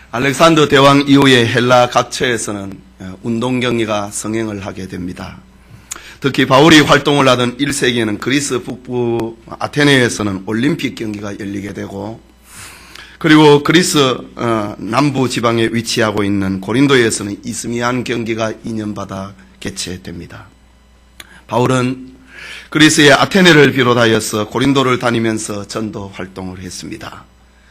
알렉산더 대왕 이후에 헬라 각처에서는 운동 경기가 성행을 하게 됩니다. 특히 바울이 활동을 하던 1세기에는 그리스 북부 아테네에서는 올림픽 경기가 열리게 되고, 그리고 그리스 남부 지방에 위치하고 있는 고린도에서는 이스미안 경기가 2년마다 개최됩니다. 바울은 그리스의 아테네를 비롯하여서 고린도를 다니면서 전도 활동을 했습니다.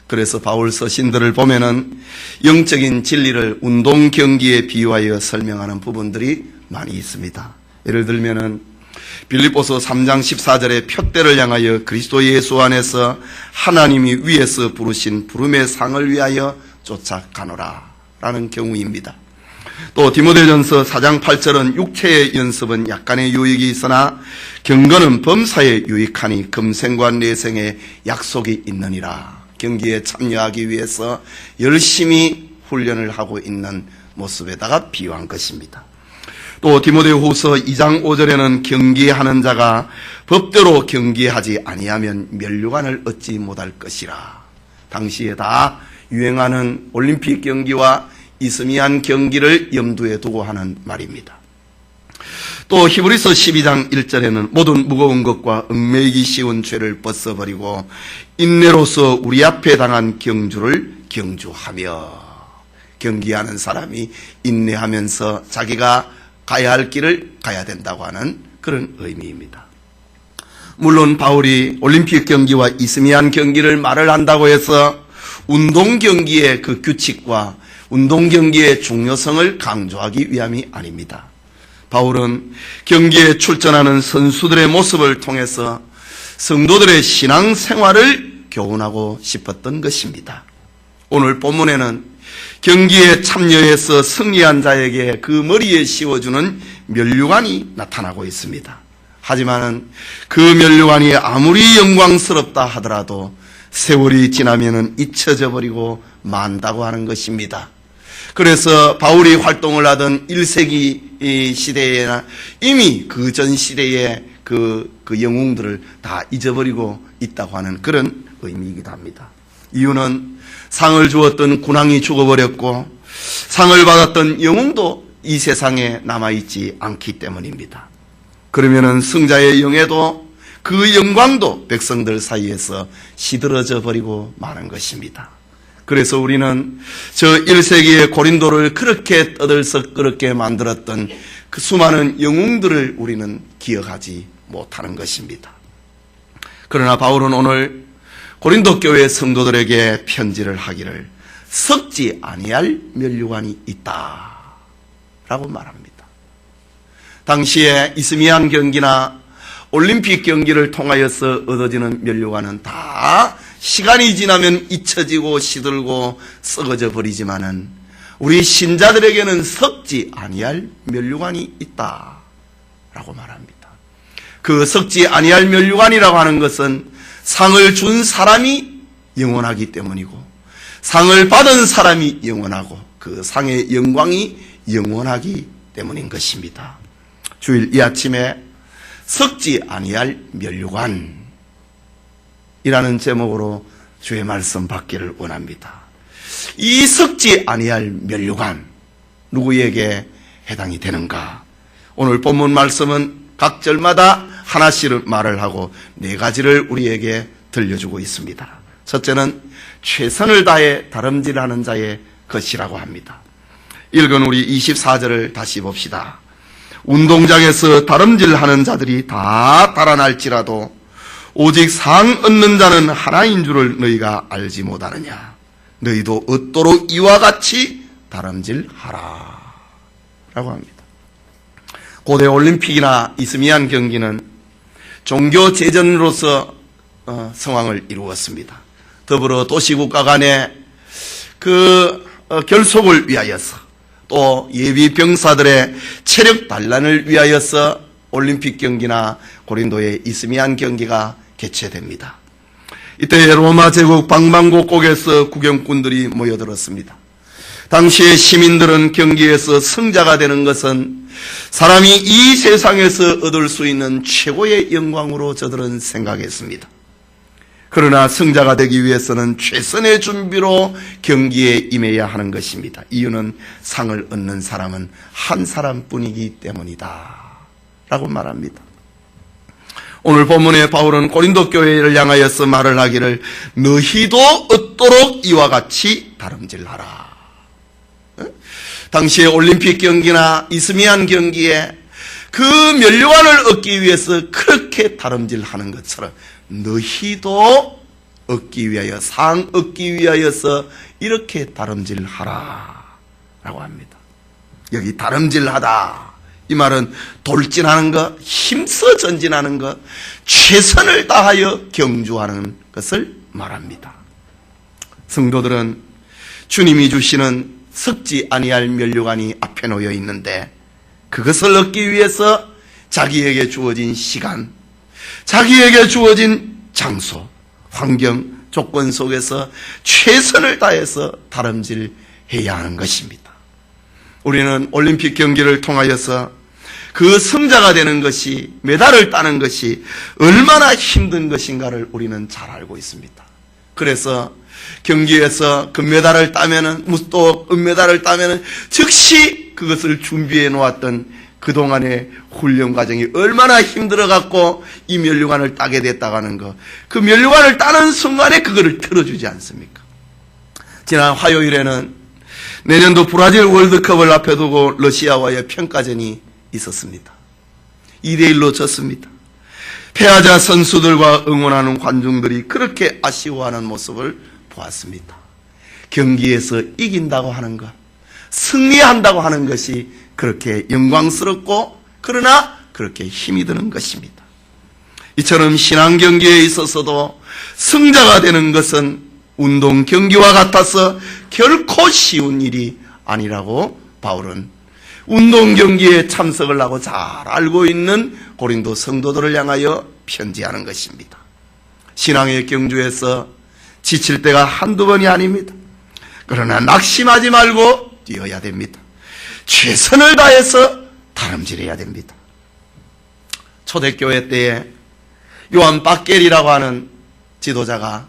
그래서 바울 서신들을 보면은 영적인 진리를 운동 경기에 비유하여 설명하는 부분들이 많이 있습니다. 예를 들면은 빌립보서 3장 14절에 표대를 향하여 그리스도 예수 안에서 하나님이 위에서 부르신 부름의 상을 위하여 쫓아가노라 라는 경우입니다. 또 디모데전서 4장 8절은 육체의 연습은 약간의 유익이 있으나 경건은 범사에 유익하니 금생과 내생에 약속이 있느니라. 경기에 참여하기 위해서 열심히 훈련을 하고 있는 모습에다가 비유한 것입니다. 또 디모데후서 2장 5절에는 경기하는 자가 법대로 경기하지 아니하면 면류관을 얻지 못할 것이라. 당시에 다 유행하는 올림픽 경기와 이스미안 경기를 염두에 두고 하는 말입니다. 또 히브리서 12장 1절에는 모든 무거운 것과 얽매이기 쉬운 죄를 벗어버리고 인내로서 우리 앞에 당한 경주를 경주하며, 경기하는 사람이 인내하면서 자기가 가야 할 길을 가야 된다고 하는 그런 의미입니다. 물론 바울이 올림픽 경기와 이스미안 경기를 말을 한다고 해서 운동 경기의 그 규칙과 운동 경기의 중요성을 강조하기 위함이 아닙니다. 바울은 경기에 출전하는 선수들의 모습을 통해서 성도들의 신앙생활을 교훈하고 싶었던 것입니다. 오늘 본문에는 경기에 참여해서 승리한 자에게 그 머리에 씌워주는 면류관이 나타나고 있습니다. 하지만 그 면류관이 아무리 영광스럽다 하더라도 세월이 지나면 잊혀져 버리고 만다고 하는 것입니다. 그래서 바울이 활동을 하던 1세기 시대에나 이미 그 전 시대의 그 영웅들을 다 잊어버리고 있다고 하는 그런 의미이기도 합니다. 이유는 상을 주었던 군왕이 죽어버렸고 상을 받았던 영웅도 이 세상에 남아있지 않기 때문입니다. 그러면은 승자의 영예도 그 영광도 백성들 사이에서 시들어져 버리고 마는 것입니다. 그래서 우리는 저 1세기의 고린도를 그렇게 떠들썩거렸게 만들었던 그 수많은 영웅들을 우리는 기억하지 못하는 것입니다. 그러나 바울은 오늘 고린도 교회 성도들에게 편지를 하기를 썩지 아니할 면류관이 있다 라고 말합니다. 당시에 이스미안 경기나 올림픽 경기를 통하여서 얻어지는 면류관은 다 시간이 지나면 잊혀지고 시들고 썩어져 버리지만은 우리 신자들에게는 썩지 아니할 면류관이 있다라고 말합니다. 그 썩지 아니할 면류관이라고 하는 것은 상을 준 사람이 영원하기 때문이고 상을 받은 사람이 영원하고 그 상의 영광이 영원하기 때문인 것입니다. 주일 이 아침에 썩지 아니할 면류관 이라는 제목으로 주의 말씀 받기를 원합니다. 이 썩지 아니할 면류관 누구에게 해당이 되는가? 오늘 본문 말씀은 각 절마다 하나씩 말을 하고 네 가지를 우리에게 들려주고 있습니다. 첫째는 최선을 다해 다름질하는 자의 것이라고 합니다. 읽은 우리 24절을 다시 봅시다. 운동장에서 다름질하는 자들이 다 달아날지라도 오직 상 얻는 자는 하나인 줄을 너희가 알지 못하느냐. 너희도 얻도록 이와 같이 다름질하라 라고 합니다. 고대 올림픽이나 이스미안 경기는 종교 제전으로서 성황을 이루었습니다. 더불어 도시국가 간의 그 결속을 위하여서 또 예비 병사들의 체력 단련을 위하여서 올림픽 경기나 고린도의 이스미안 경기가 개최됩니다. 이때 로마 제국 방방곡곡에서 구경꾼들이 모여들었습니다. 당시의 시민들은 경기에서 승자가 되는 것은 사람이 이 세상에서 얻을 수 있는 최고의 영광으로 저들은 생각했습니다. 그러나 승자가 되기 위해서는 최선의 준비로 경기에 임해야 하는 것입니다. 이유는 상을 얻는 사람은 한 사람뿐이기 때문이다 라고 말합니다. 오늘 본문에 바울은 고린도 교회를 향하여서 말을 하기를 너희도 얻도록 이와 같이 다름질하라. 당시에 올림픽 경기나 이스미안 경기에 그 면류관을 얻기 위해서 그렇게 다름질하는 것처럼 너희도 얻기 위하여, 상 얻기 위하여서 이렇게 다름질하라 라고 합니다. 여기 다름질하다, 이 말은 돌진하는 것, 힘써 전진하는 것, 최선을 다하여 경주하는 것을 말합니다. 성도들은 주님이 주시는 썩지 아니할 면류관이 앞에 놓여 있는데 그것을 얻기 위해서 자기에게 주어진 시간, 자기에게 주어진 장소, 환경, 조건 속에서 최선을 다해서 다름질해야 하는 것입니다. 우리는 올림픽 경기를 통하여서 그 승자가 되는 것이, 메달을 따는 것이 얼마나 힘든 것인가를 우리는 잘 알고 있습니다. 그래서 경기에서 금메달을 따면은, 또 은메달을 따면은 즉시 그것을 준비해 놓았던 그동안의 훈련 과정이 얼마나 힘들어갖고 이 면류관을 따게 됐다고 하는 것, 그 면류관을 따는 순간에 그거를 틀어주지 않습니까? 지난 화요일에는 내년도 브라질 월드컵을 앞에 두고 러시아와의 평가전이 있었습니다. 2대1로 졌습니다. 패하자 선수들과 응원하는 관중들이 그렇게 아쉬워하는 모습을 보았습니다. 경기에서 이긴다고 하는 것, 승리한다고 하는 것이 그렇게 영광스럽고 그러나 그렇게 힘이 드는 것입니다. 이처럼 신앙 경기에 있어서도 승자가 되는 것은 운동 경기와 같아서 결코 쉬운 일이 아니라고 바울은 운동 경기에 참석을 하고 잘 알고 있는 고린도 성도들을 향하여 편지하는 것입니다. 신앙의 경주에서 지칠 때가 한두 번이 아닙니다. 그러나 낙심하지 말고 뛰어야 됩니다. 최선을 다해서 다름질해야 됩니다. 초대교회 때에 요한 박겔이라고 하는 지도자가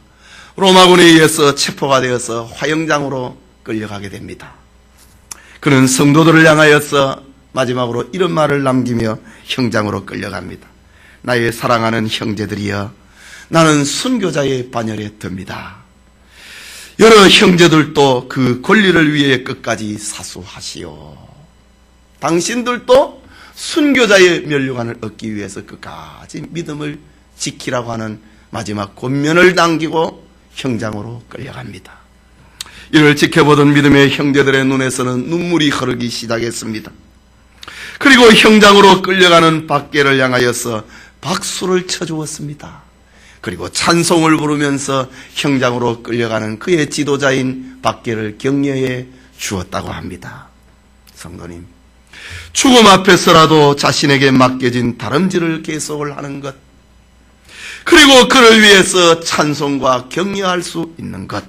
로마군에 의해서 체포가 되어서 화형장으로 끌려가게 됩니다. 그는 성도들을 향하여서 마지막으로 이런 말을 남기며 형장으로 끌려갑니다. 나의 사랑하는 형제들이여, 나는 순교자의 반열에 듭니다. 여러 형제들도 그 권리를 위해 끝까지 사수하시오. 당신들도 순교자의 면류관을 얻기 위해서 끝까지 믿음을 지키라고 하는 마지막 권면을 남기고 형장으로 끌려갑니다. 이를 지켜보던 믿음의 형제들의 눈에서는 눈물이 흐르기 시작했습니다. 그리고 형장으로 끌려가는 박겔을 향하여서 박수를 쳐주었습니다. 그리고 찬송을 부르면서 형장으로 끌려가는 그의 지도자인 박겔을 격려해 주었다고 합니다. 성도님, 죽음 앞에서라도 자신에게 맡겨진 다름질을 계속을 하는 것, 그리고 그를 위해서 찬송과 격려할 수 있는 것,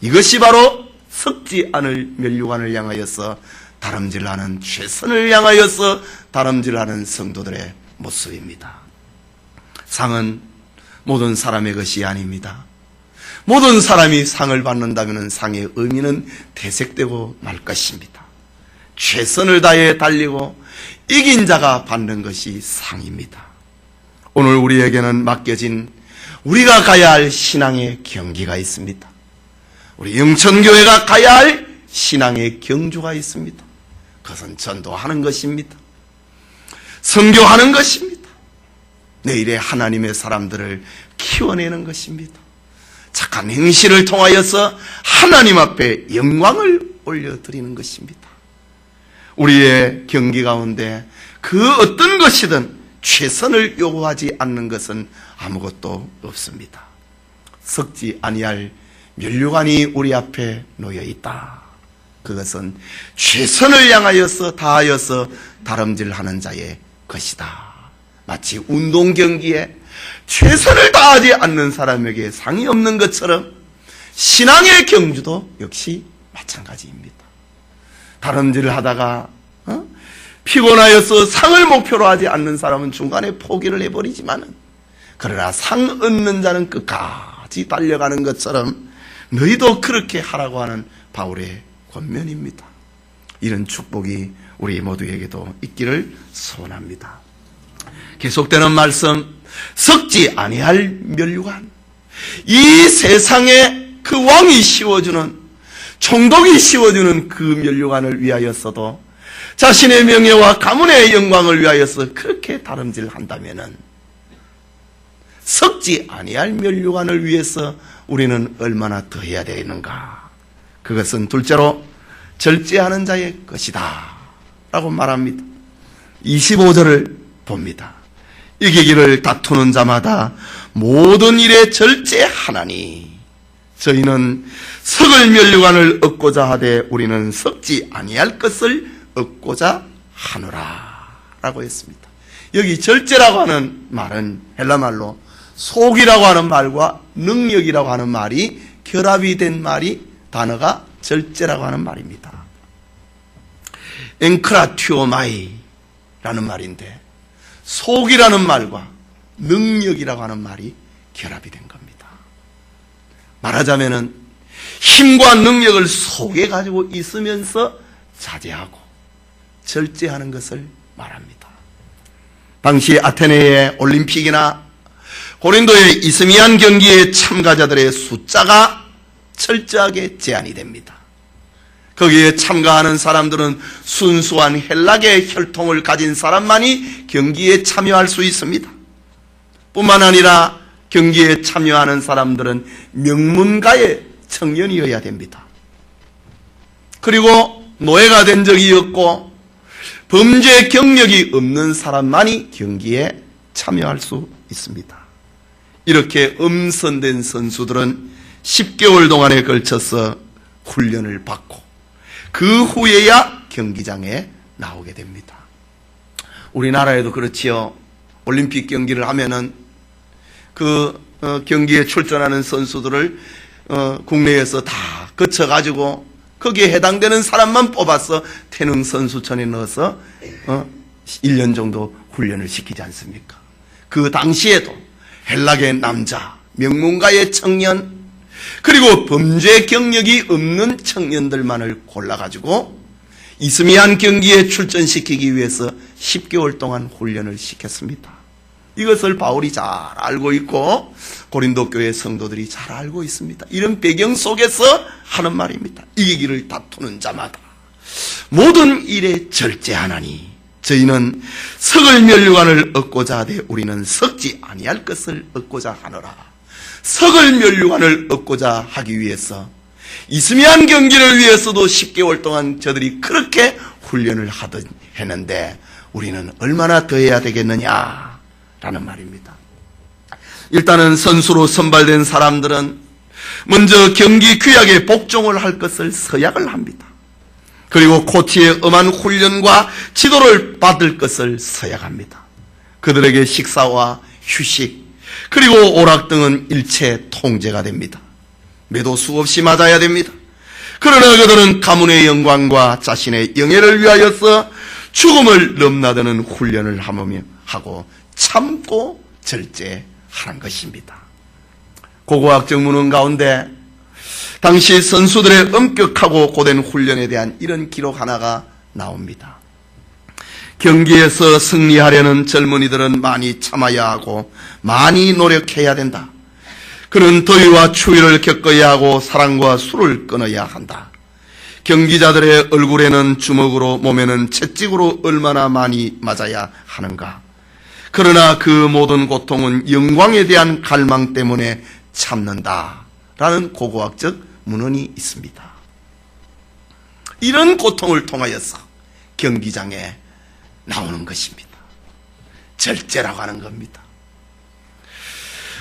이것이 바로 썩지 않을 면류관을 향하여서 다름질하는, 최선을 향하여서 다름질하는 성도들의 모습입니다. 상은 모든 사람의 것이 아닙니다. 모든 사람이 상을 받는다면 상의 의미는 퇴색되고 말 것입니다. 최선을 다해 달리고 이긴 자가 받는 것이 상입니다. 오늘 우리에게는 맡겨진 우리가 가야 할 신앙의 경기가 있습니다. 우리 영천교회가 가야 할 신앙의 경주가 있습니다. 그것은 전도하는 것입니다. 선교하는 것입니다. 내일의 하나님의 사람들을 키워내는 것입니다. 착한 행실을 통하여서 하나님 앞에 영광을 올려드리는 것입니다. 우리의 경기 가운데 그 어떤 것이든 최선을 요구하지 않는 것은 아무것도 없습니다. 썩지 아니할 면류관이 우리 앞에 놓여 있다. 그것은 최선을 향하여서 다하여서 다름질하는 자의 것이다. 마치 운동 경기에 최선을 다하지 않는 사람에게 상이 없는 것처럼 신앙의 경주도 역시 마찬가지입니다. 다름질을 하다가 피곤하여서 상을 목표로 하지 않는 사람은 중간에 포기를 해버리지만은 그러나 상 얻는 자는 끝까지 달려가는 것처럼 너희도 그렇게 하라고 하는 바울의 권면입니다. 이런 축복이 우리 모두에게도 있기를 소원합니다. 계속되는 말씀, 썩지 아니할 멸류관. 이 세상에 그 왕이 씌워주는, 총독이 씌워주는 그 멸류관을 위하여서도 자신의 명예와 가문의 영광을 위하여서 그렇게 다름질한다면은 썩지 아니할 멸류관을 위해서 우리는 얼마나 더 해야 되는가. 그것은 둘째로 절제하는 자의 것이다 라고 말합니다. 25절을 봅니다. 이기기를 다투는 자마다 모든 일에 절제하나니 저희는 썩을 멸류관을 얻고자 하되 우리는 썩지 아니할 것을 얻고자 하노라 라고 했습니다. 여기 절제라고 하는 말은 헬라말로 속이라고 하는 말과 능력이라고 하는 말이 결합이 된 말이 단어가 절제라고 하는 말입니다. 엔크라티오마이라는 말인데 속이라는 말과 능력이라고 하는 말이 결합이 된 겁니다. 말하자면은 힘과 능력을 속에 가지고 있으면서 자제하고 절제하는 것을 말합니다. 당시 아테네의 올림픽이나 고린도의 이스미안 경기의 참가자들의 숫자가 철저하게 제한이 됩니다. 거기에 참가하는 사람들은 순수한 헬라계 혈통을 가진 사람만이 경기에 참여할 수 있습니다. 뿐만 아니라 경기에 참여하는 사람들은 명문가의 청년이어야 됩니다. 그리고 노예가 된 적이 없고 범죄 경력이 없는 사람만이 경기에 참여할 수 있습니다. 이렇게 엄선된 선수들은 10개월 동안에 걸쳐서 훈련을 받고 그 후에야 경기장에 나오게 됩니다. 우리나라에도 그렇지요. 올림픽 경기를 하면은 그 경기에 출전하는 선수들을 국내에서 다 거쳐가지고 거기에 해당되는 사람만 뽑아서 태능 선수촌에 넣어서 1년 정도 훈련을 시키지 않습니까? 그 당시에도 헬라계 남자, 명문가의 청년, 그리고 범죄 경력이 없는 청년들만을 골라가지고 이스미안 경기에 출전시키기 위해서 10개월 동안 훈련을 시켰습니다. 이것을 바울이 잘 알고 있고 고린도 교회 성도들이 잘 알고 있습니다. 이런 배경 속에서 하는 말입니다. 이기기를 다투는 자마다 모든 일에 절제하나니 저희는 썩을 멸류관을 얻고자 하되 우리는 썩지 아니할 것을 얻고자 하노라. 썩을 멸류관을 얻고자 하기 위해서 이스미안 경기를 위해서도 10개월 동안 저들이 그렇게 훈련을 했는데 우리는 얼마나 더 해야 되겠느냐라는 말입니다. 일단은 선수로 선발된 사람들은 먼저 경기 규약에 복종을 할 것을 서약을 합니다. 그리고 코치의 엄한 훈련과 지도를 받을 것을 서약합니다. 그들에게 식사와 휴식 그리고 오락 등은 일체 통제가 됩니다. 매도 수없이 맞아야 됩니다. 그러나 그들은 가문의 영광과 자신의 영예를 위하여서 죽음을 넘나드는 훈련을 하고 참고 절제하는 것입니다. 고고학적 문헌 가운데 당시 선수들의 엄격하고 고된 훈련에 대한 이런 기록 하나가 나옵니다. 경기에서 승리하려는 젊은이들은 많이 참아야 하고 많이 노력해야 된다. 그는 더위와 추위를 겪어야 하고 사랑과 술을 끊어야 한다. 경기자들의 얼굴에는 주먹으로 몸에는 채찍으로 얼마나 많이 맞아야 하는가. 그러나 그 모든 고통은 영광에 대한 갈망 때문에 참는다 라는 고고학적 문헌이 있습니다. 이런 고통을 통하여서 경기장에 나오는 것입니다. 절제라고 하는 겁니다.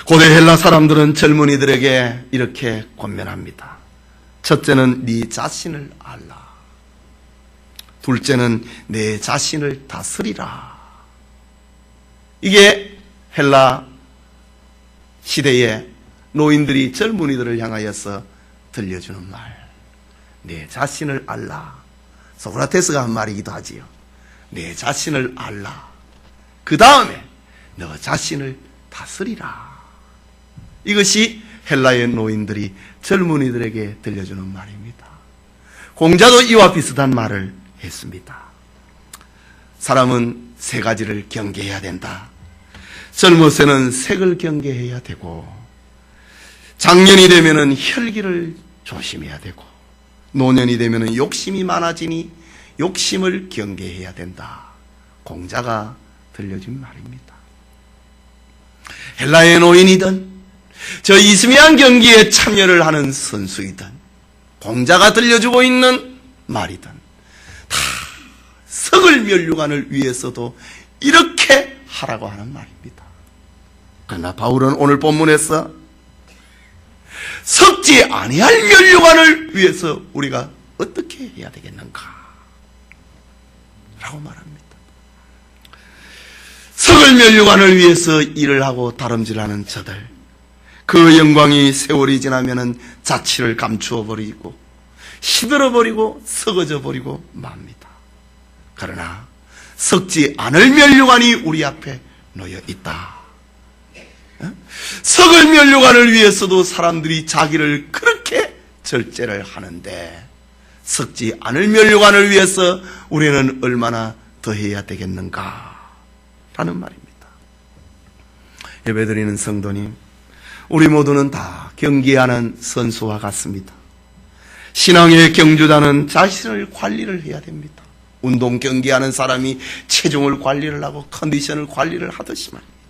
고대 헬라 사람들은 젊은이들에게 이렇게 권면합니다. 첫째는 네 자신을 알라. 둘째는 내 자신을 다스리라. 이게 헬라 시대의 노인들이 젊은이들을 향하여서 들려주는 말. 내 자신을 알라. 소크라테스가 한 말이기도 하지요. 내 자신을 알라. 그 다음에 너 자신을 다스리라. 이것이 헬라의 노인들이 젊은이들에게 들려주는 말입니다. 공자도 이와 비슷한 말을 했습니다. 사람은 세 가지를 경계해야 된다. 젊어서는 색을 경계해야 되고, 장년이 되면은 혈기를 조심해야 되고, 노년이 되면은 욕심이 많아지니 욕심을 경계해야 된다. 공자가 들려준 말입니다. 헬라의 노인이든 저 이스미안 경기에 참여를 하는 선수이든 공자가 들려주고 있는 말이든 다 석을 면류관을 위해서도 이렇게 하라고 하는 말입니다. 그러나 바울은 오늘 본문에서 섞지 아니할 면류관을 위해서 우리가 어떻게 해야 되겠는가 라고 말합니다. 석을 면류관을 위해서 일을 하고 다름질하는 저들, 그 영광이 세월이 지나면은 자취를 감추어 버리고 시들어 버리고 썩어져 버리고 맙니다. 그러나 썩지 않을 면류관이 우리 앞에 놓여 있다. 석을 면류관을 위해서도 사람들이 자기를 그렇게 절제를 하는데 썩지 않을 면류관을 위해서 우리는 얼마나 더 해야 되겠는가 라는 말입니다. 예배드리는 성도님, 우리 모두는 다 경기하는 선수와 같습니다. 신앙의 경주자는 자신을 관리를 해야 됩니다. 운동 경기하는 사람이 체중을 관리를 하고 컨디션을 관리를 하듯이 말입니다.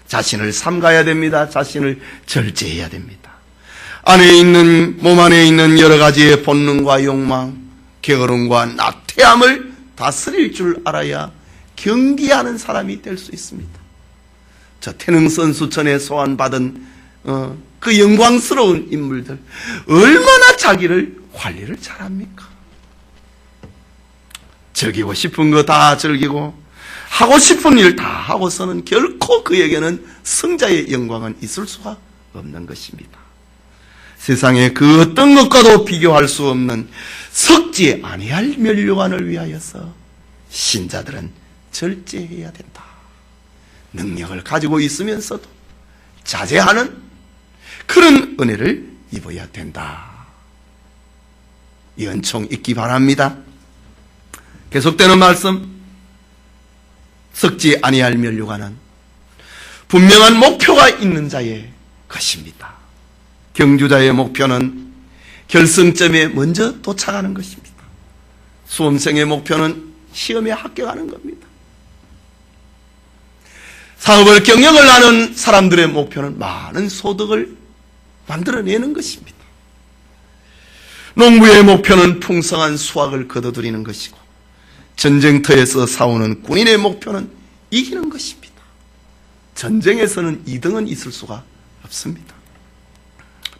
자신을 삼가야 됩니다. 자신을 절제해야 됩니다. 몸 안에 있는 여러 가지의 본능과 욕망, 게으름과 나태함을 다스릴 줄 알아야 경기하는 사람이 될 수 있습니다. 저 태능선수촌에 소환받은 그 영광스러운 인물들 얼마나 자기를 관리를 잘합니까? 즐기고 싶은 거 다 즐기고 하고 싶은 일 다 하고서는 결코 그에게는 승자의 영광은 있을 수가 없는 것입니다. 세상에 그 어떤 것과도 비교할 수 없는 썩지 아니할 면류관을 위하여서 신자들은 절제해야 된다. 능력을 가지고 있으면서도 자제하는 그런 은혜를 입어야 된다. 이 은총 있기 바랍니다. 계속되는 말씀, 썩지 아니할 면류관은 분명한 목표가 있는 자의 것입니다. 경주자의 목표는 결승점에 먼저 도착하는 것입니다. 수험생의 목표는 시험에 합격하는 겁니다. 사업을 경영을 하는 사람들의 목표는 많은 소득을 만들어내는 것입니다. 농부의 목표는 풍성한 수확을 거둬들이는 것이고, 전쟁터에서 싸우는 군인의 목표는 이기는 것입니다. 전쟁에서는 2등은 있을 수가 없습니다.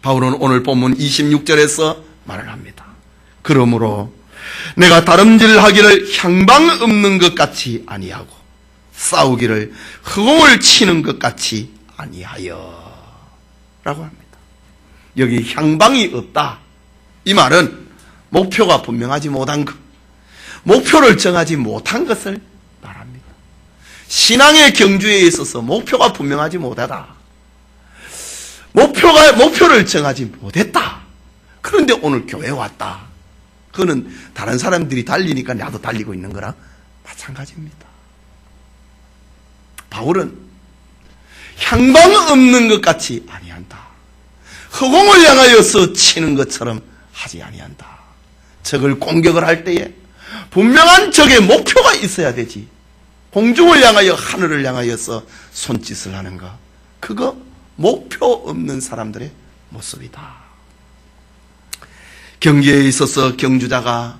바울은 오늘 본문 26절에서 말을 합니다. 그러므로 내가 다름질하기를 향방 없는 것 같이 아니하고 싸우기를 허공을 치는 것 같이 아니하여 라고 합니다. 여기 향방이 없다, 이 말은 목표가 분명하지 못한 것, 목표를 정하지 못한 것을 말합니다. 신앙의 경주에 있어서 목표가 분명하지 못하다, 목표를 정하지 못했다. 그런데 오늘 교회에 왔다. 그거는 다른 사람들이 달리니까 나도 달리고 있는 거랑 마찬가지입니다. 바울은 향방 없는 것 같이 아니한다. 허공을 향하여서 치는 것처럼 하지 아니한다. 적을 공격을 할 때에 분명한 적의 목표가 있어야 되지. 공중을 향하여 하늘을 향하여서 손짓을 하는 것, 그거 목표 없는 사람들의 모습이다. 경기에 있어서 경주자가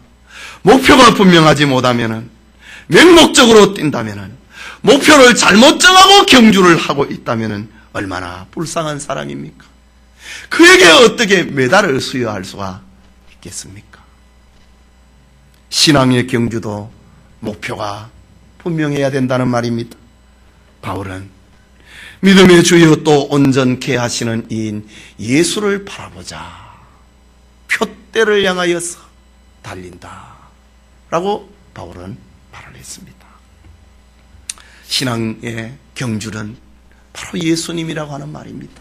목표가 분명하지 못하면은, 맹목적으로 뛴다면은, 목표를 잘못 정하고 경주를 하고 있다면은 얼마나 불쌍한 사람입니까? 그에게 어떻게 메달을 수여할 수가 있겠습니까? 신앙의 경주도 목표가 분명해야 된다는 말입니다. 바울은 믿음의 주여 또 온전케 하시는 이인 예수를 바라보자, 표대를 향하여서 달린다 라고 바울은 말을 했습니다. 신앙의 경주는 바로 예수님이라고 하는 말입니다.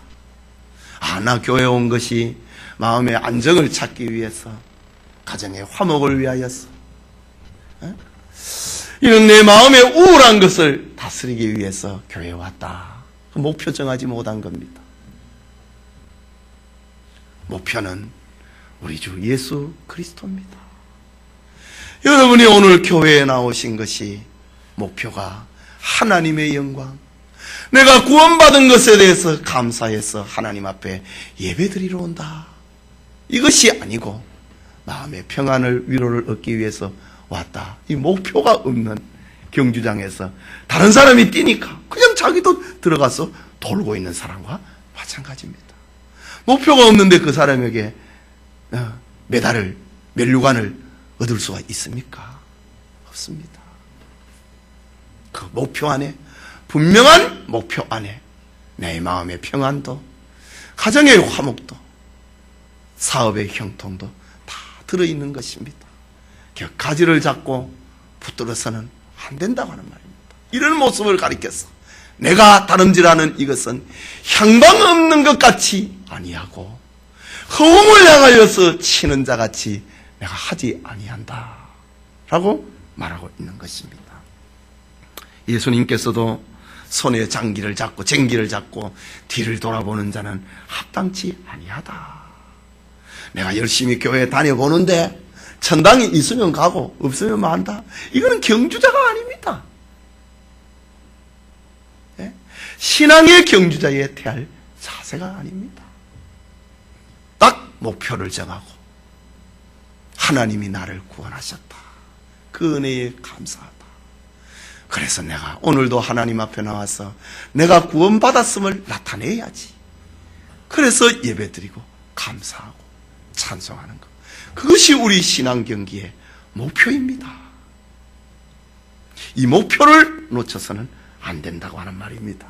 나 교회 온 것이 마음의 안정을 찾기 위해서, 가정의 화목을 위하여서, 이런 내 마음의 우울한 것을 다스리기 위해서 교회에 왔다. 목표 정하지 못한 겁니다. 목표는 우리 주 예수 그리스도입니다. 여러분이 오늘 교회에 나오신 것이 목표가 하나님의 영광, 내가 구원받은 것에 대해서 감사해서 하나님 앞에 예배드리러 온다, 이것이 아니고 마음의 평안을, 위로를 얻기 위해서 왔다. 이 목표가 없는 경주장에서 다른 사람이 뛰니까 그냥 자기도 들어가서 돌고 있는 사람과 마찬가지입니다. 목표가 없는데 그 사람에게 메달을, 면류관을 얻을 수가 있습니까? 없습니다. 그 목표 안에, 분명한 목표 안에 내 마음의 평안도, 가정의 화목도, 사업의 형통도 다 들어있는 것입니다. 가지를 잡고 붙들어서는 안 된다고 하는 말입니다. 이런 모습을 가리켰어. 내가 다름질하는 이것은 향방 없는 것 같이 아니하고 허공을 향하여서 치는 자 같이 내가 하지 아니한다 라고 말하고 있는 것입니다. 예수님께서도 손에 장기를 잡고 쟁기를 잡고 뒤를 돌아보는 자는 합당치 아니하다. 내가 열심히 교회에 다녀보는데 천당이 있으면 가고 없으면 만다, 이거는 경주자가 아닙니다. 네? 신앙의 경주자에 대할 자세가 아닙니다. 딱 목표를 정하고 하나님이 나를 구원하셨다, 그 은혜에 감사하다. 그래서 내가 오늘도 하나님 앞에 나와서 내가 구원받았음을 나타내야지. 그래서 예배드리고 감사하고 찬송하는 것, 그것이 우리 신앙 경기의 목표입니다. 이 목표를 놓쳐서는 안 된다고 하는 말입니다.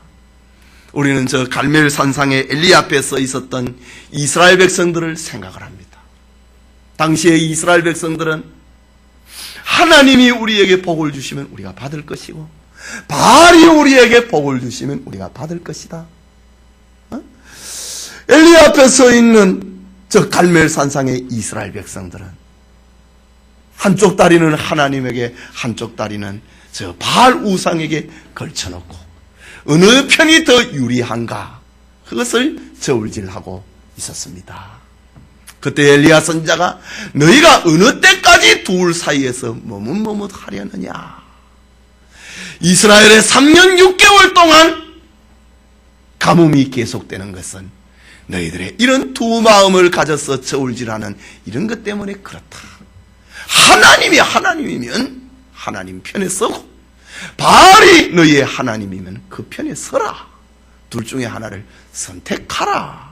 우리는 저 갈멜 산상에 엘리야 앞에 서 있었던 이스라엘 백성들을 생각을 합니다. 당시에 이스라엘 백성들은 하나님이 우리에게 복을 주시면 우리가 받을 것이고, 바알이 우리에게 복을 주시면 우리가 받을 것이다. 엘리야 앞에 서 있는 저 갈멜 산상의 이스라엘 백성들은 한쪽 다리는 하나님에게, 한쪽 다리는 저 바알 우상에게 걸쳐놓고 어느 편이 더 유리한가, 그것을 저울질하고 있었습니다. 그때 엘리야 선지자가 너희가 어느 때까지 둘 사이에서 머뭇머뭇하려느냐. 이스라엘의 3년 6개월 동안 가뭄이 계속되는 것은 너희들의 이런 두 마음을 가져서 저울질하는 이런 것 때문에 그렇다. 하나님이면 하나님 편에 서고, 바알이 너희의 하나님이면 그 편에 서라. 둘 중에 하나를 선택하라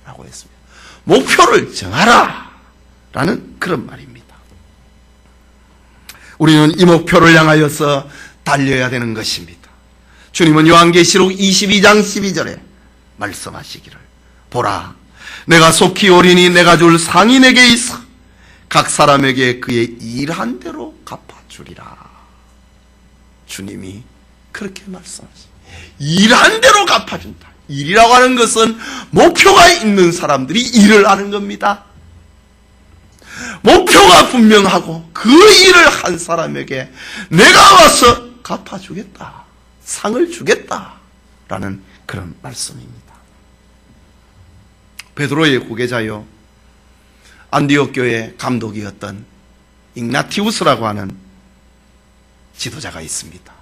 라고 했습니다. 목표를 정하라 라는 그런 말입니다. 우리는 이 목표를 향하여서 달려야 되는 것입니다. 주님은 요한계시록 22장 12절에 말씀하시기를, 보라, 내가 속히 오리니 내가 줄 상이 내게 있어 각 사람에게 그의 일한 대로 갚아주리라. 주님이 그렇게 말씀하십니다. 일한 대로 갚아준다. 일이라고 하는 것은 목표가 있는 사람들이 일을 하는 겁니다. 목표가 분명하고 그 일을 한 사람에게 내가 와서 갚아주겠다, 상을 주겠다라는 그런 말씀입니다. 베드로의 후계자요, 안디옥 교회 감독이었던 igna티우스라고 하는 지도자가 있습니다.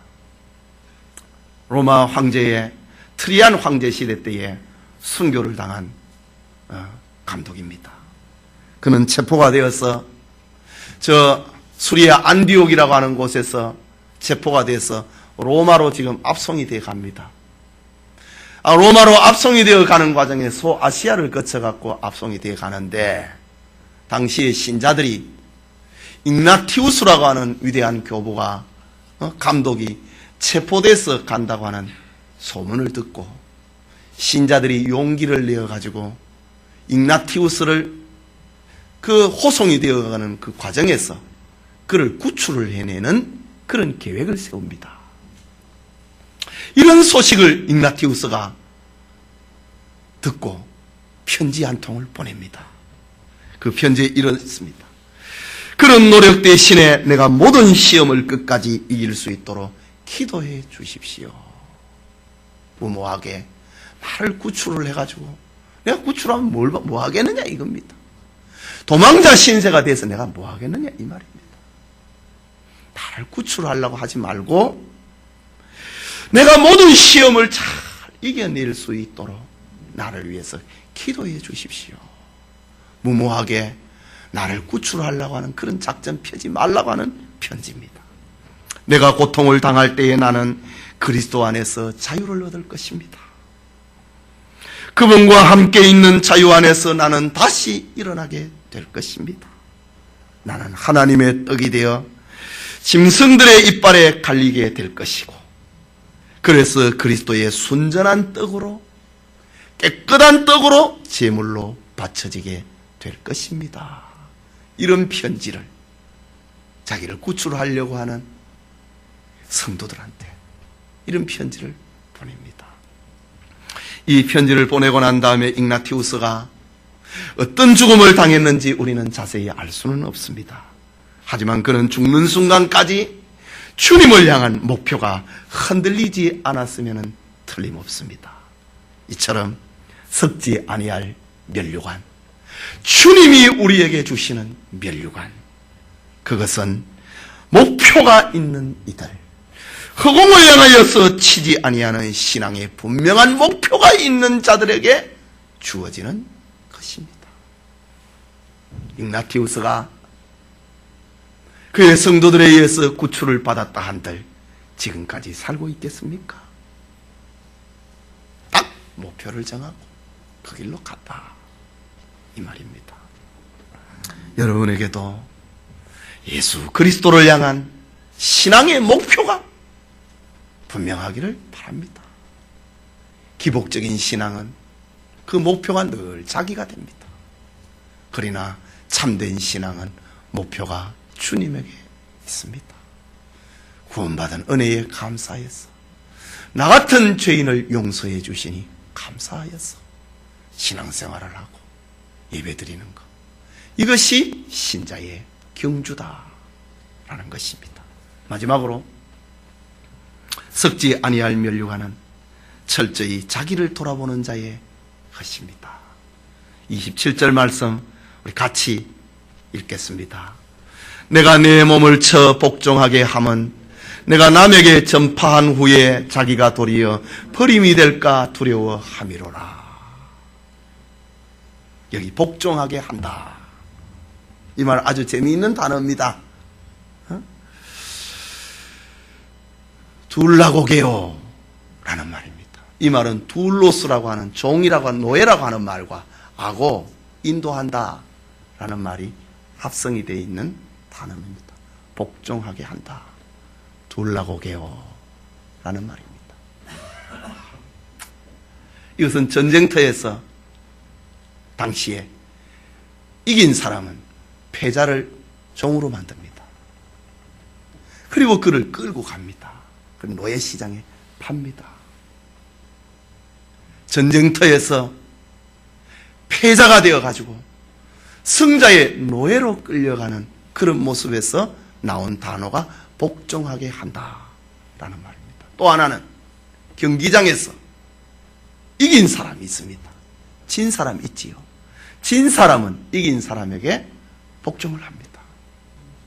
로마 황제의 트리안 황제 시대 때에 순교를 당한 감독입니다. 그는 체포가 되어서 저 수리아 안디옥이라고 하는 곳에서 체포가 돼서 로마로 지금 압송이 되어 갑니다. 로마로 압송이 되어 가는 과정에 소아시아를 거쳐갖고 압송이 되어 가는데, 당시의 신자들이 igna티우스라고 하는 위대한 교부가, 감독이 체포돼서 간다고 하는 소문을 듣고 신자들이 용기를 내어가지고 igna티우스를 그 호송이 되어가는 그 과정에서 그를 구출을 해내는 그런 계획을 세웁니다. 이런 소식을 ig나티우스가 듣고 편지 한 통을 보냅니다. 그 편지에 이렇습니다. 그런 노력 대신에 내가 모든 시험을 끝까지 이길 수 있도록 기도해 주십시오. 무모하게 나를 구출을 해가지고 내가 구출하면 뭐 하겠느냐 이겁니다. 도망자 신세가 돼서 내가 뭐 하겠느냐 이 말입니다. 나를 구출하려고 하지 말고 내가 모든 시험을 잘 이겨낼 수 있도록 나를 위해서 기도해 주십시오. 무모하게 나를 구출하려고 하는 그런 작전 펴지 말라고 하는 편지입니다. 내가 고통을 당할 때에 나는 그리스도 안에서 자유를 얻을 것입니다. 그분과 함께 있는 자유 안에서 나는 다시 일어나게 될 것입니다. 나는 하나님의 떡이 되어 짐승들의 이빨에 갈리게 될 것이고, 그래서 그리스도의 순전한 떡으로, 깨끗한 떡으로 제물로 바쳐지게 될 것입니다. 이런 편지를 자기를 구출하려고 하는 성도들한테 이런 편지를 보냅니다. 이 편지를 보내고 난 다음에 ig나티우스가 어떤 죽음을 당했는지 우리는 자세히 알 수는 없습니다. 하지만 그는 죽는 순간까지 주님을 향한 목표가 흔들리지 않았으면 틀림없습니다. 이처럼 썩지 아니할 면류관, 주님이 우리에게 주시는 면류관, 그것은 목표가 있는 이들, 허공을 향하여서 치지 아니하는 신앙의 분명한 목표가 있는 자들에게 주어지는 것입니다. ig나티우스가 그의 성도들에 의해서 구출을 받았다 한들 지금까지 살고 있겠습니까? 딱 목표를 정하고 그 길로 갔다 이 말입니다. 여러분에게도 예수 그리스도를 향한 신앙의 목표가 분명하기를 바랍니다. 기복적인 신앙은 그 목표가 늘 자기가 됩니다. 그러나 참된 신앙은 목표가 주님에게 있습니다. 구원받은 은혜에 감사해서, 나 같은 죄인을 용서해 주시니 감사하여서 신앙생활을 하고 예배드리는 것, 이것이 신자의 경주다라는 것입니다. 마지막으로 썩지 아니할 면류관은 철저히 자기를 돌아보는 자의 것입니다. 27절 말씀 우리 같이 읽겠습니다. 내가 내 몸을 쳐 복종하게 함은 내가 남에게 전파한 후에 자기가 도리어 버림이 될까 두려워함이로라. 여기 복종하게 한다, 이 말 아주 재미있는 단어입니다. 둘라고게요 라는 말입니다. 이 말은 둘로스라고 하는, 종이라고 하는, 노예라고 하는 말과 아고, 인도한다 라는 말이 합성이 되어 있는 단어입니다. 복종하게 한다, 둘라고게요 라는 말입니다. 이것은 전쟁터에서 당시에 이긴 사람은 패자를 종으로 만듭니다. 그리고 그를 끌고 갑니다. 그 노예시장에 팝니다. 전쟁터에서 패자가 되어가지고 승자의 노예로 끌려가는 그런 모습에서 나온 단어가 복종하게 한다라는 말입니다. 또 하나는 경기장에서 이긴 사람이 있습니다. 진 사람이 있지요. 진 사람은 이긴 사람에게 복종을 합니다.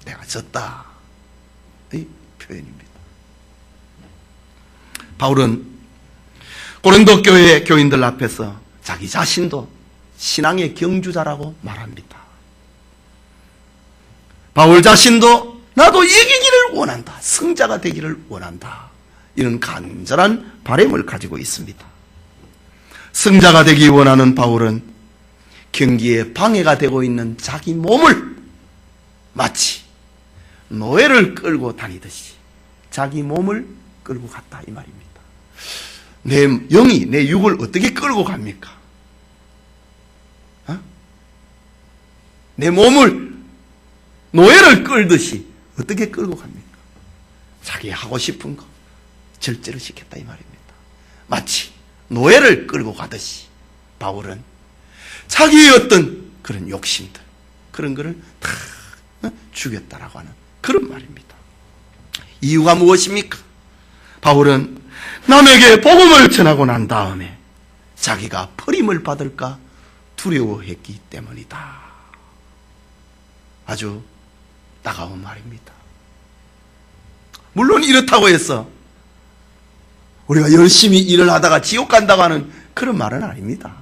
내가 졌다, 이 표현입니다. 바울은 고린도 교회 교인들 앞에서 자기 자신도 신앙의 경주자라고 말합니다. 바울 자신도 나도 이기기를 원한다, 승자가 되기를 원한다, 이런 간절한 바람을 가지고 있습니다. 승자가 되기 원하는 바울은 경기에 방해가 되고 있는 자기 몸을 마치 노예를 끌고 다니듯이 자기 몸을 끌고 갔다 이 말입니다. 내 영이, 내 육을 어떻게 끌고 갑니까? 내 몸을 노예를 끌듯이 어떻게 끌고 갑니까? 자기 하고 싶은 거, 절제를 시켰다 이 말입니다. 마치 노예를 끌고 가듯이 바울은 자기의 어떤 그런 욕심들, 그런 거를 다 죽였다라고 하는 그런 말입니다. 이유가 무엇입니까? 바울은 남에게 복음을 전하고 난 다음에 자기가 버림을 받을까 두려워했기 때문이다. 아주 따가운 말입니다. 물론 이렇다고 해서 우리가 열심히 일을 하다가 지옥 간다고 하는 그런 말은 아닙니다.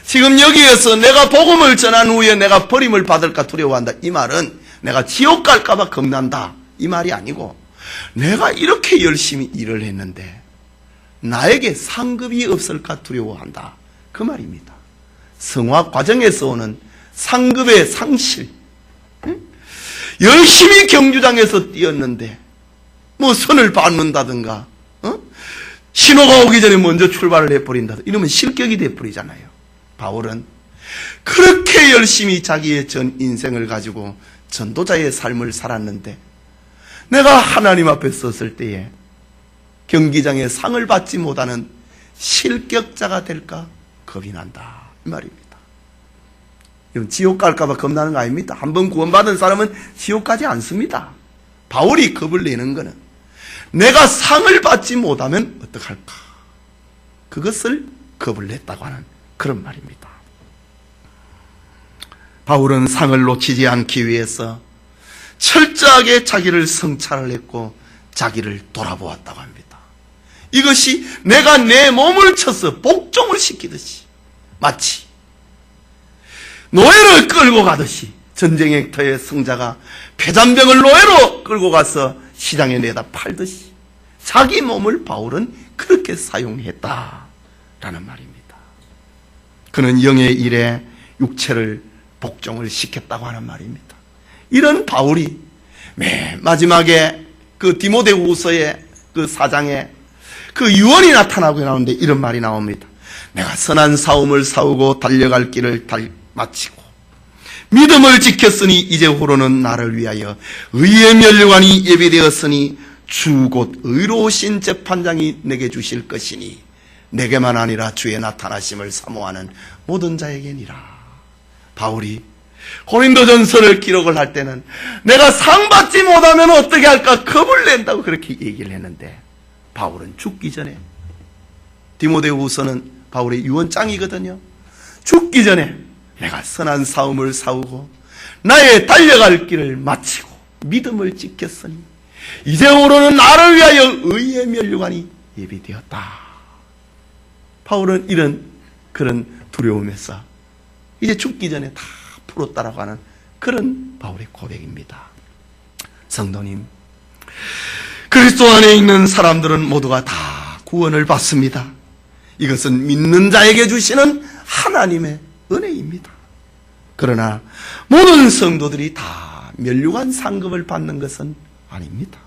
지금 여기에서 내가 복음을 전한 후에 내가 버림을 받을까 두려워한다, 이 말은 내가 지옥 갈까 봐 겁난다, 이 말이 아니고 내가 이렇게 열심히 일을 했는데 나에게 상급이 없을까 두려워한다, 그 말입니다. 성화 과정에서 오는 상급의 상실, 열심히 경주장에서 뛰었는데 뭐 선을 받는다든가 신호가 오기 전에 먼저 출발을 해버린다, 이러면 실격이 돼버리잖아요. 바울은 그렇게 열심히 자기의 전 인생을 가지고 전도자의 삶을 살았는데 내가 하나님 앞에 섰을 때에 경기장에 상을 받지 못하는 실격자가 될까 겁이 난다, 이 말입니다. 이건 지옥 갈까봐 겁나는 거 아닙니다. 한번 구원받은 사람은 지옥 가지 않습니다. 바울이 겁을 내는 거는 내가 상을 받지 못하면 어떡할까, 그것을 겁을 냈다고 하는 그런 말입니다. 바울은 상을 놓치지 않기 위해서 철저하게 자기를 성찰을 했고 자기를 돌아보았다고 합니다. 이것이 내가 내 몸을 쳐서 복종을 시키듯이, 마치 노예를 끌고 가듯이 전쟁의 터의 승자가 패잔병을 노예로 끌고 가서 시장에 내다 팔듯이 자기 몸을 바울은 그렇게 사용했다라는 말입니다. 그는 영의 일에 육체를 복종을 시켰다고 하는 말입니다. 이런 바울이 맨 마지막에 그 디모데후서의 그 4장에 그 유언이 나타나고 나오는데 이런 말이 나옵니다. 내가 선한 싸움을 싸우고 달려갈 길을 마치고 믿음을 지켰으니 이제후로는 나를 위하여 의의 면류관이 예비되었으니 주 곧 의로우신 재판장이 내게 주실 것이니 내게만 아니라 주의 나타나심을 사모하는 모든 자에게니라. 바울이 고린도전서를 기록을 할 때는 내가 상 받지 못하면 어떻게 할까 겁을 낸다고 그렇게 얘기를 했는데, 바울은 죽기 전에, 디모데후서는 바울의 유언장이거든요. 죽기 전에 내가 선한 싸움을 싸우고 나의 달려갈 길을 마치고 믿음을 지켰으니 이제후로는 나를 위하여 의의 면류관이 예비되었다. 바울은 이런 그런 두려움에서 이제 죽기 전에 다 풀었다라고 하는 그런 바울의 고백입니다. 성도님, 그리스도 안에 있는 사람들은 모두가 다 구원을 받습니다. 이것은 믿는 자에게 주시는 하나님의 은혜입니다. 그러나 모든 성도들이 다 면류관 상급을 받는 것은 아닙니다.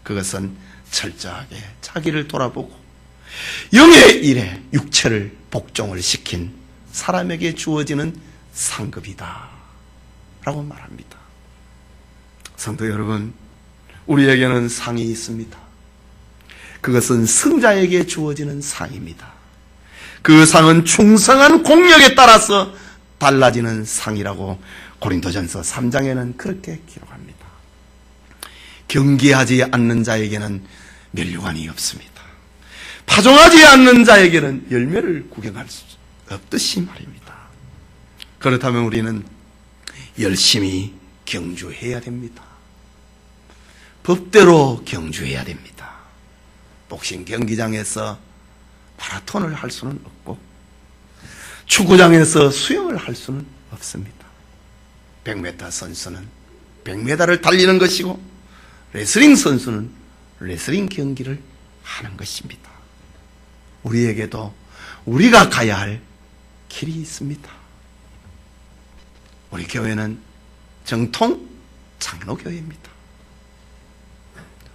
그것은 철저하게 자기를 돌아보고 영의 일에 육체를 복종을 시킨 사람에게 주어지는 상급이다 라고 말합니다. 성도 여러분, 우리에게는 상이 있습니다. 그것은 승자에게 주어지는 상입니다. 그 상은 충성한 공력에 따라서 달라지는 상이라고 고린도전서 3장에는 그렇게 기록합니다. 경계하지 않는 자에게는 면류관이 없습니다. 파종하지 않는 자에게는 열매를 구경할 수 없듯이 말입니다. 그렇다면 우리는 열심히 경주해야 됩니다. 법대로 경주해야 됩니다. 복싱 경기장에서 마라톤을 할 수는 없고 축구장에서 수영을 할 수는 없습니다. 100m 선수는 100m를 달리는 것이고 레슬링 선수는 레슬링 경기를 하는 것입니다. 우리에게도 우리가 가야 할 길이 있습니다. 우리 교회는 정통 장로교회입니다.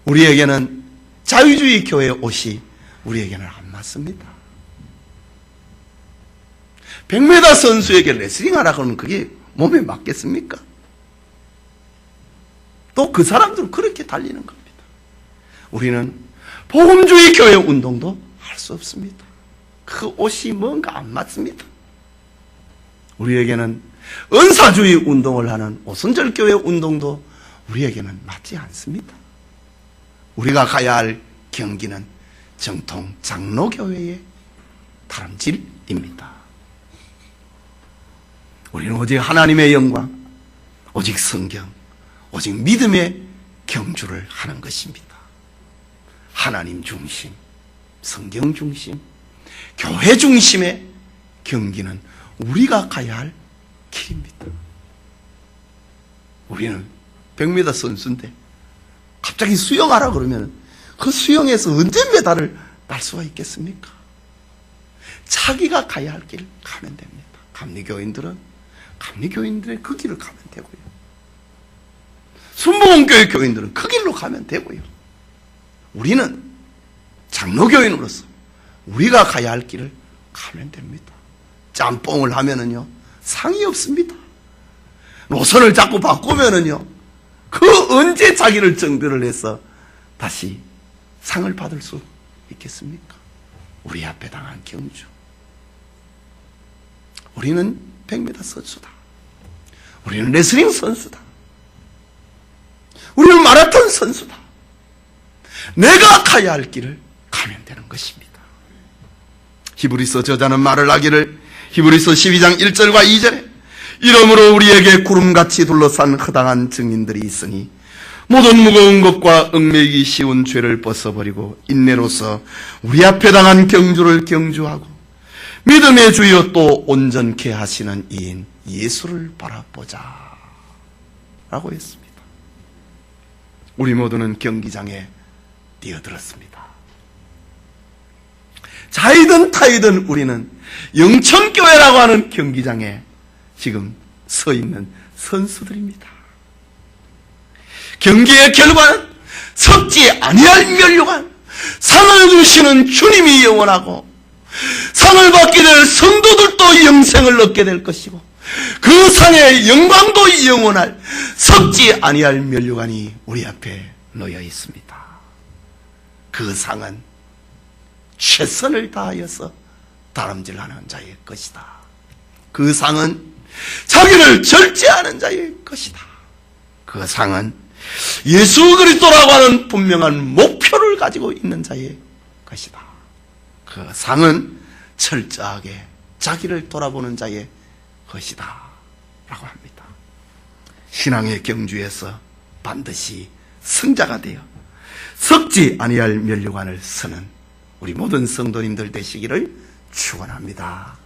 우리에게는 자유주의 교회 옷이 우리에게는 안 맞습니다. 100m 선수에게 레슬링 하라고 하면 그게 몸에 맞겠습니까? 또 그 사람들은 그렇게 달리는 겁니다. 우리는 복음주의 교회 운동도 할 수 없습니다. 그 옷이 뭔가 안 맞습니다. 우리에게는 은사주의 운동을 하는 오순절 교회 운동도 우리에게는 맞지 않습니다. 우리가 가야 할 경기는 정통 장로교회의 다름질입니다. 우리는 오직 하나님의 영광, 오직 성경, 오직 믿음의 경주를 하는 것입니다. 하나님 중심, 성경 중심, 교회 중심의 경기는 우리가 가야 할 길입니다. 우리는 100m 선수인데 갑자기 수영하라 그러면 그 수영에서 언제 메달을 딸 수가 있겠습니까? 자기가 가야 할 길 가면 됩니다. 감리교인들은 감리교인들의 그 길을 가면 되고요. 순복음교회 교인들은 그 길로 가면 되고요. 우리는 장로교인으로서 우리가 가야 할 길을 가면 됩니다. 짬뽕을 하면은요 상이 없습니다. 노선을 자꾸 바꾸면은요 그 언제 자기를 정비를 해서 다시 상을 받을 수 있겠습니까? 우리 앞에 당한 경주. 우리는 100m 선수다. 우리는 레슬링 선수다. 우리는 마라톤 선수다. 내가 가야 할 길을 가면 되는 것입니다. 히브리서 저자는 말을 하기를 히브리서 12장 1절과 2절에 이러므로 우리에게 구름같이 둘러싼 허당한 증인들이 있으니 모든 무거운 것과 얽매이기 쉬운 죄를 벗어버리고 인내로서 우리 앞에 당한 경주를 경주하고 믿음의 주여 또 온전케 하시는 이인 예수를 바라보자 라고 했습니다. 우리 모두는 경기장에 뛰어들었습니다. 자이든 타이든 우리는 영천교회라고 하는 경기장에 지금 서 있는 선수들입니다. 경기의 결과는 섞지 아니할 면류관, 상을 주시는 주님이 영원하고 상을 받게 될 성도들도 영생을 얻게 될 것이고 그 상의 영광도 영원할 섞지 아니할 면류관이 우리 앞에 놓여 있습니다. 그 상은 최선을 다하여서 다름질하는 자의 것이다. 그 상은 자기를 절제하는 자의 것이다. 그 상은 예수 그리스도라고 하는 분명한 목표를 가지고 있는 자의 것이다. 그 상은 철저하게 자기를 돌아보는 자의 것이다 라고 합니다. 신앙의 경주에서 반드시 승자가 되어 섞지 아니할 면류관을 서는 우리 모든 성도님들 되시기를 축원합니다.